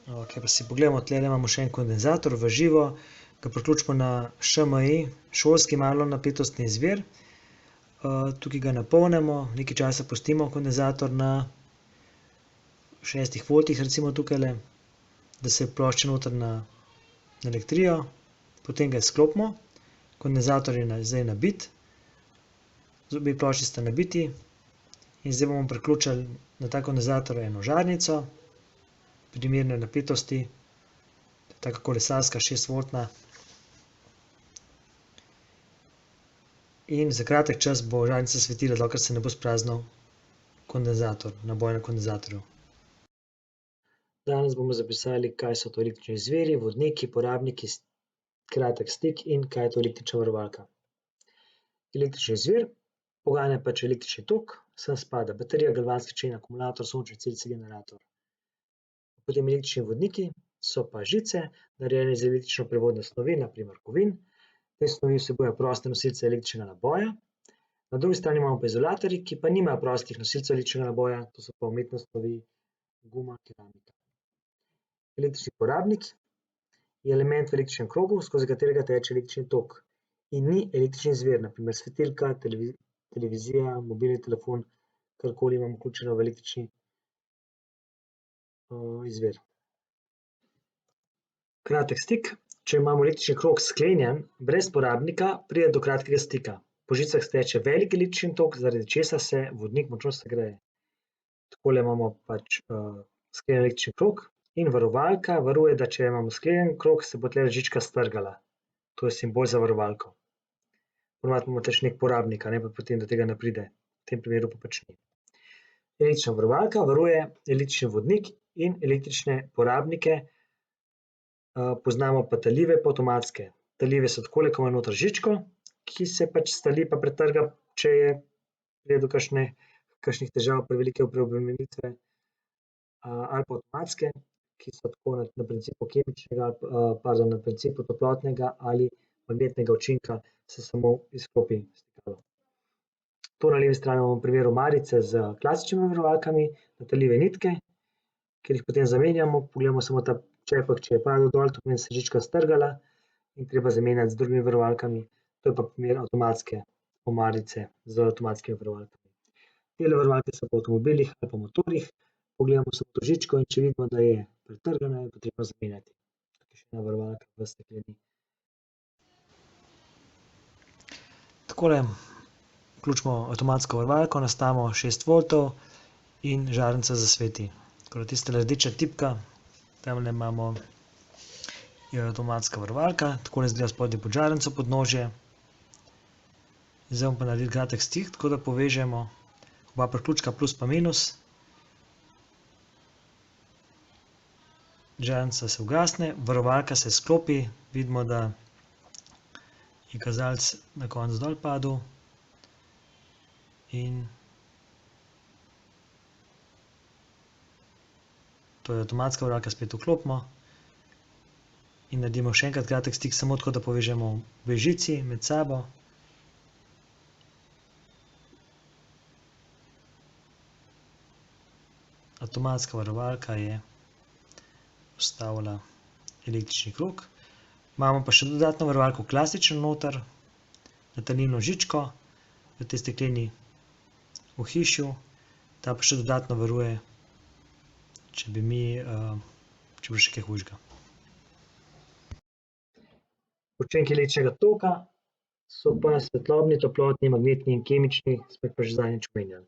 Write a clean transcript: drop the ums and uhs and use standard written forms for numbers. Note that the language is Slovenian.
Ok, pa si pogledamo, tle imamo še en kondenzator v živo, ga priključimo na ŠMI, šolski malo napetostni izvir. Tukaj ga napolnimo, nekaj časa pustimo kondenzator na 6 voltih, recimo tukajle, da se plošča noter na elektrijo, potem ga izklopimo. Kondenzator je zdaj nabit, obe plošči sta nabiti in zdaj bomo priključili na ta kondenzator eno žarnico primerne napetosti, taka kolesarska 6-voltna. In za kratek čas bo žarnica svetila, dokler se ne bo spraznil kondenzator, naboj na kondenzatorju. Danes bomo zapisali, kaj so to električni izviri, vodniki, porabniki, kratek stik in kaj je to električna varovalka. Električni izvir poganja pač električni tok, sem spada baterija, galvanski člen, akumulator, sončna celica, generator. Potem električni vodniki so pa žice, narejene iz električno prevodne snovi, na primer kovin. Te snovi vsebujejo proste nosilce električnega naboja. Na drugi strani imamo pa izolatorji, ki pa nimajo prostih nosilcev električnega naboja, to so pa umetne snovi, guma, keramika. Električni porabnik je element v električnem krogu, skozi katerega teče električni tok. In ni električni izvir, na primer svetilka, televizija, mobilni telefon, karkoli imamo vključeno v električni izvir. Kratek stik. Če imamo električni krog sklenjen, brez porabnika, pride do kratkega stika. Po žicah steče velik električni tok, zaradi česar se vodnik močno segreje. Takole imamo pač sklenjen električni krog in varovalka varuje, da če imamo sklenjen krog, se bo tule žička strgala. To je simbol za varovalko. Ponavadi imamo tule še neki porabnik, a ne, pa potem do tega ne pride. V tem primeru pa pač ni. Električna varovalka varuje električni vodnik in električne porabnike. Poznamo pa taljive pa avtomatske. Taljive so takole, ko ima noter žičko, ki se pač stali pa pretrga, če pride do kakšnih težav, prevelike preobremenitve. Ali pa avtomatske, ki so tako na principu kemičnega, na principu toplotnega ali magnetnega učinka, se samo izklopi stikalo. To na levi strani imamo primer omarice s klasičnimi varovalkami, na taljive nitke, kjer jih potem zamenjamo, pogledamo samo ta čepek, če je padel dol, to pomeni, da se je žička strgala in treba zamenjati z drugimi varovalkami. To je pa primer avtomatske omarice z avtomatskimi varovalkami. Tele varovalke so po avtomobilih ali pa motorjih, pogledamo samo to žičko, in če vidimo, da je pretrgana, je potrebno zamenjati. Tukaj še ena varovalka v stekleni. Takole vključimo avtomatsko varovalko, nastavimo 6 voltov in žarnica zasveti. Tako da tistale rdeča tipka, tamle imamo, je avtomatska varovalka, takole izgleda spodnji pod žarnico podnožje. Zdaj bomo pa naredili kratek stik, tako da povežemo oba priključka plus pa minus. Žarnica se ugasne, varovalka se izklopi, vidimo, da je kazalec na koncu dol padel. In to je avtomatska varovalka, spet vklopimo. In naredimo še enkrat kratek stik, samo tako, da povežemo obe žici med sabo. Avtomatska varovalka je ustavila električni krog. Imamo pa še dodatno varovalko klasično noter, natanilno žičko v tej stekleni ohišju. Ta pa še dodatno varuje, če bi bilo še kaj hujšega. Učinki električnega toka so pa svetlobni, toplotni, magnetni in kemični, smo jih pa že zadnjič omenjali.